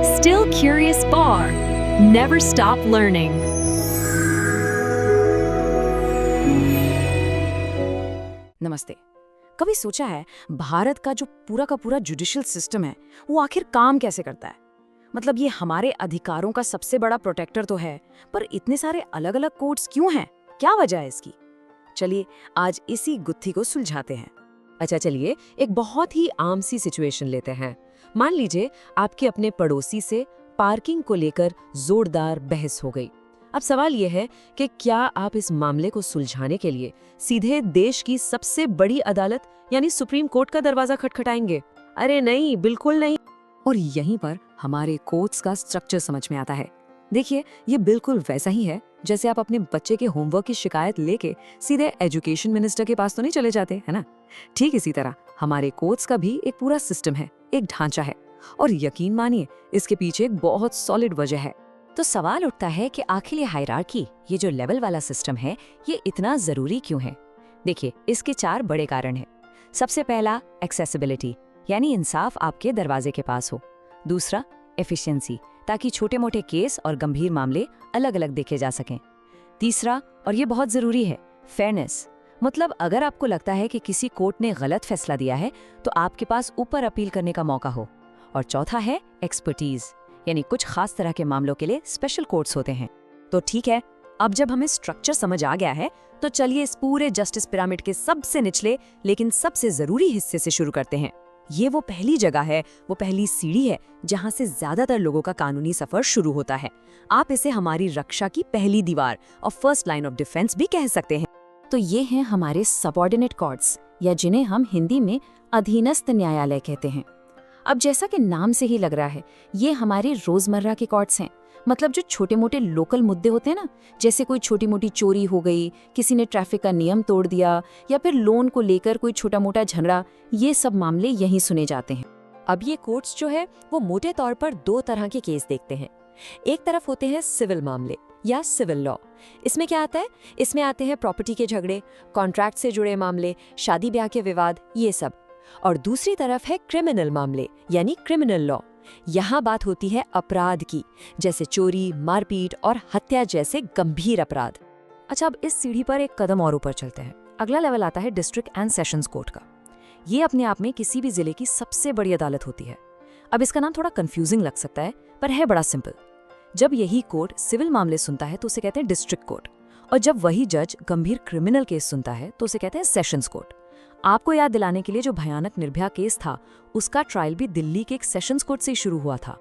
Still curious bar. Never stop learning. नमस्ते। कभी सोचा है भारत का जो पूरा का पूरा जुडिशियल सिस्टम है वो आखिर काम कैसे करता है? मतलब ये हमारे अधिकारों का सबसे बड़ा प्रोटेक्टर तो है, पर इतने सारे अलग अलग कोर्ट्स क्यों हैं? क्या वजह है इसकी? चलिए आज इसी गुत्थी को सुलझाते हैं। अच्छा चलिए एक बहुत ही आम सी सिचुएशन लेते हैं। मान लीजिए आपके अपने पड़ोसी से पार्किंग को लेकर जोरदार बहस हो गई। अब सवाल यह है कि क्या आप इस मामले को सुलझाने के लिए सीधे देश की सबसे बड़ी अदालत यानी सुप्रीम कोर्ट का दरवाजा खटखटाएंगे? अरे नहीं, बिल्कुल नहीं। और यहीं पर हमारे कोर्ट्स का स्ट्रक्चर समझ में आता है। देखिए, ये बिल्कुल वैसा ही है जैसे आप अपने बच्चे के होमवर्क की शिकायत लेके सीधे एजुकेशन मिनिस्टर के पास तो नहीं चले जाते, है ना? ठीक इसी तरह हमारे कोर्ट्स का भी एक पूरा सिस्टम है, एक ढांचा है, और यकीन मानिए इसके पीछे एक बहुत सॉलिड वजह है। तो सवाल उठता है कि आखिर ये हायरार्की, ये जो लेवल वाला सिस्टम है, ये इतना जरूरी क्यों है? देखिए, इसके 4 बड़े कारण हैं। सबसे पहला एक्सेसिबिलिटी, यानी इंसाफ आपके दरवाजे के पास हो। दूसरा एफिशिएंसी, ताकि छोटे मोटे केस और गंभीर मामले अलग अलग देखे जा सकें। तीसरा, और ये बहुत जरूरी है, फेयरनेस, मतलब अगर आपको लगता है कि किसी कोर्ट ने गलत फैसला दिया है तो आपके पास ऊपर अपील करने का मौका हो। और चौथा है एक्सपर्टीज, यानी कुछ खास तरह के मामलों के लिए स्पेशल कोर्ट्स होते हैं। तो ठीक है, अब जब हमें स्ट्रक्चर समझ आ गया है तो चलिए इस पूरे जस्टिस पिरामिड के सबसे निचले लेकिन सबसे जरूरी हिस्से से शुरू करते हैं। ये वो पहली जगह है, वो पहली सीढ़ी है जहां से ज्यादातर लोगों का कानूनी सफर शुरू होता है। आप इसे हमारी रक्षा की पहली दीवार और फर्स्ट लाइन ऑफ डिफेंस भी कह सकते हैं। तो ये हैं हमारे सबऑर्डिनेट कोर्ट्स, या जिन्हें हम हिंदी में अधीनस्थ न्यायालय कहते हैं। अब जैसा कि नाम से ही लग रहा है, ये हमारे रोजमर्रा के कोर्ट्स हैं। मतलब जो छोटे मोटे लोकल मुद्दे होते हैं ना, जैसे कोई छोटी मोटी चोरी हो गई, किसी ने ट्रैफिक का नियम तोड़ दिया, या फिर लोन को लेकर कोई छोटा मोटा झगड़ा, ये सब मामले यहीं सुने जाते हैं। अब ये कोर्ट्स जो है वो मोटे तौर पर 2 तरह के केस देखते हैं। एक तरफ होते हैं सिविल मामले या सिविल लॉ। इसमें क्या आता है? इसमें आते हैं प्रॉपर्टी के झगड़े, कॉन्ट्रैक्ट से जुड़े मामले, शादी ब्याह के विवाद, ये सब। और दूसरी तरफ है क्रिमिनल मामले यानी क्रिमिनल लॉ। यहाँ बात होती है अपराध की, जैसे चोरी, मारपीट और हत्या जैसे गंभीर अपराध। अच्छा, अब इस सीढ़ी पर एक कदम और ऊपर चलते हैं। अगला लेवल आता है डिस्ट्रिक्ट एंड सेशंस कोर्ट का। ये अपने आप में किसी भी जिले की सबसे बड़ी अदालत होती है। अब इसका नाम थोड़ा कंफ्यूजिंग लग सकता है, पर है बड़ा सिंपल। जब यही कोर्ट सिविल मामले सुनता है तो उसे कहते हैं डिस्ट्रिक्ट कोर्ट, और जब वही जज गंभीर क्रिमिनल केस सुनता है तो उसे कहते हैं सेशंस कोर्ट। आपको याद दिलाने के लिए, जो भयानक निर्भया केस था, उसका ट्रायल भी दिल्ली के एक सेशंस कोर्ट से शुरू हुआ था।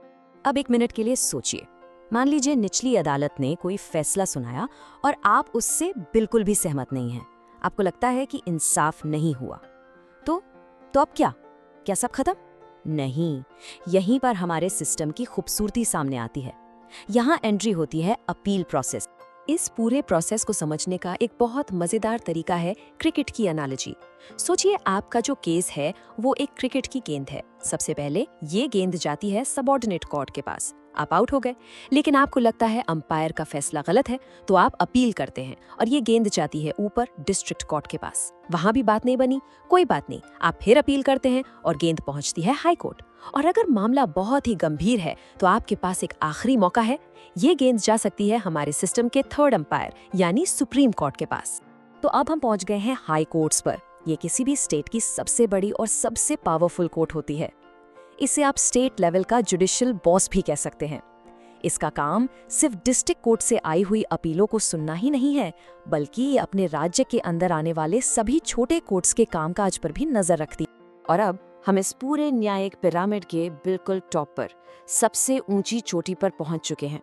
अब एक मिनट के लिए सोचिए, मान लीजिए निचली अदालत ने कोई फैसला सुनाया और आप उससे बिल्कुल भी सहमत नहीं हैं। आपको लगता है कि इंसाफ नहीं हुआ, तो अब क्या सब खत्म? नहीं, यहीं पर हमारे सिस्टम की खूबसूरती सामने आती है। यहाँ एंट्री होती है अपील प्रोसेस। इस पूरे प्रोसेस को समझने का एक बहुत मजेदार तरीका है क्रिकेट की एनालॉजी। सोचिए, आपका जो केस है वो एक क्रिकेट की गेंद है। सबसे पहले ये गेंद जाती है सबऑर्डिनेट कोर्ट के पास, आप आउट हो गए, लेकिन आपको लगता है अंपायर का फैसला गलत है, तो आप अपील करते हैं और ये गेंद जाती है ऊपर डिस्ट्रिक्ट कोर्ट के पास। वहां भी बात नहीं बनी, कोई बात नहीं, आप फिर अपील करते हैं और गेंद पहुंचती है हाई कोर्ट। और अगर मामला बहुत ही गंभीर है तो आपके पास एक आखिरी मौका है, ये गेंद जा सकती है हमारे सिस्टम के थर्ड अंपायर यानी सुप्रीम कोर्ट के पास। तो अब हम पहुंच गए हैं हाई कोर्ट्स पर। ये किसी भी स्टेट की सबसे बड़ी और सबसे पावरफुल कोर्ट होती है। इसे आप स्टेट लेवल का जुडिशियल बॉस भी कह सकते हैं। इसका काम सिर्फ डिस्ट्रिक्ट कोर्ट से आई हुई अपीलों को सुनना ही नहीं है, बल्कि ये अपने राज्य के अंदर आने वाले सभी छोटे कोर्ट्स के कामकाज पर भी नजर रखती है। और अब हम इस पूरे न्यायिक पिरामिड के बिल्कुल टॉप पर, सबसे ऊंची चोटी पर पहुंच चुके हैं।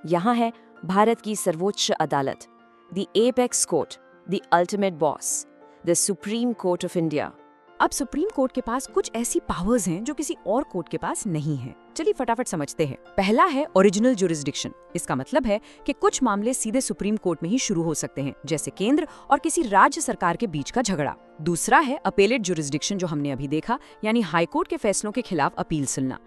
यहाँ है भारत की सर्वोच्च अदालत, the apex court, the ultimate boss, the supreme court of India. अब सुप्रीम कोर्ट के पास कुछ ऐसी पावर्स हैं जो किसी और कोर्ट के पास नहीं है। चलिए फटाफट समझते हैं। पहला है ओरिजिनल जुरिस्डिक्शन। इसका मतलब है कि कुछ मामले सीधे सुप्रीम कोर्ट में ही शुरू हो सकते हैं, जैसे केंद्र और किसी राज्य सरकार के बीच का झगड़ा। दूसरा है अपेलेट जुरिस्डिक्शन, जो हमने अभी देखा, यानी हाई कोर्ट के फैसलों के खिलाफ अपील सुनना।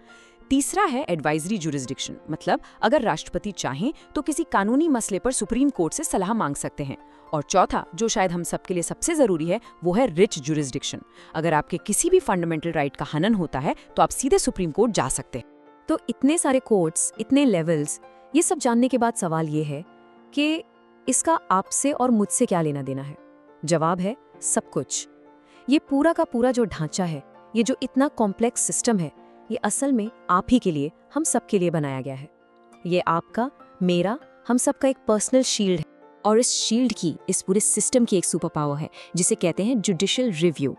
तीसरा है एडवाइजरी जुरिस्डिक्शन, मतलब अगर राष्ट्रपति चाहें तो किसी कानूनी मसले पर सुप्रीम कोर्ट से सलाह मांग सकते हैं। और चौथा, जो शायद हम सबके लिए सबसे जरूरी है, वो है रिच जुरिस्डिक्शन। अगर आपके किसी भी फंडामेंटल राइट का हनन होता है तो आप सीधे सुप्रीम कोर्ट जा सकते हैं। तो इतने सारे कोर्ट्स, इतने लेवल्स, ये सब जानने के बाद सवाल ये है कि इसका आपसे और मुझसे क्या लेना देना है? जवाब है सब कुछ। ये पूरा का पूरा जो ढांचा है, ये जो इतना कॉम्प्लेक्स सिस्टम है, ये असल में आप ही के लिए, हम सब के लिए बनाया गया है। ये आपका, मेरा, हम सबका एक पर्सनल शील्ड है। और इस शील्ड की, इस पूरे सिस्टम की एक सुपर पावर है जिसे कहते हैं जुडिशियल रिव्यू।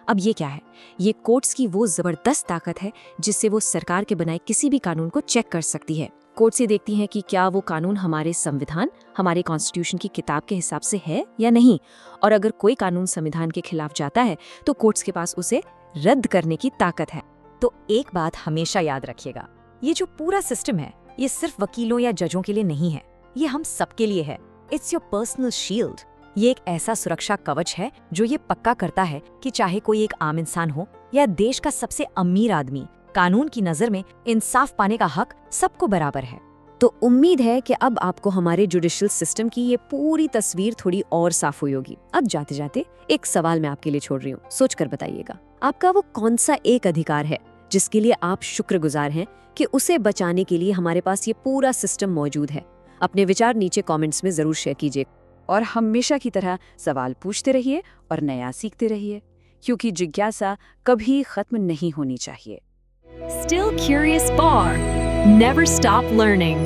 अब ये क्या है? ये कोर्ट्स की वो जबरदस्त ताकत है जिससे वो सरकार के बनाए किसी भी कानून को चेक कर सकती है। कोर्ट से देखती हैं कि क्या वो कानून हमारे संविधान, हमारे कॉन्स्टिट्यूशन की किताब के हिसाब से है या नहीं, और अगर कोई कानून संविधान के खिलाफ जाता है तो कोर्ट्स के पास उसे रद्द करने की ताकत है। तो एक बात हमेशा याद रखिएगा, ये जो पूरा सिस्टम है, ये सिर्फ वकीलों या जजों के लिए नहीं है, ये हम सबके लिए है। It's your personal shield. ये एक ऐसा सुरक्षा कवच है जो ये पक्का करता है कि चाहे कोई एक आम इंसान हो या देश का सबसे अमीर आदमी, कानून की नजर में इंसाफ पाने का हक सबको बराबर है। तो उम्मीद है कि अब आपको हमारे जुडिशियल सिस्टम की ये पूरी तस्वीर थोड़ी और साफ हुई होगी। अब जाते जाते एक सवाल मैं आपके लिए छोड़ रही हूँ, सोच कर बताइएगा, आपका वो कौन सा एक अधिकार है जिसके लिए आप शुक्रगुजार हैं कि उसे बचाने के लिए हमारे पास ये पूरा सिस्टम मौजूद है? अपने विचार नीचे कमेंट्स में जरूर शेयर कीजिए। और हमेशा की तरह सवाल पूछते रहिए और नया सीखते रहिए, क्योंकि जिज्ञासा कभी खत्म नहीं होनी चाहिए। Still Curious Bar. Never stop learning.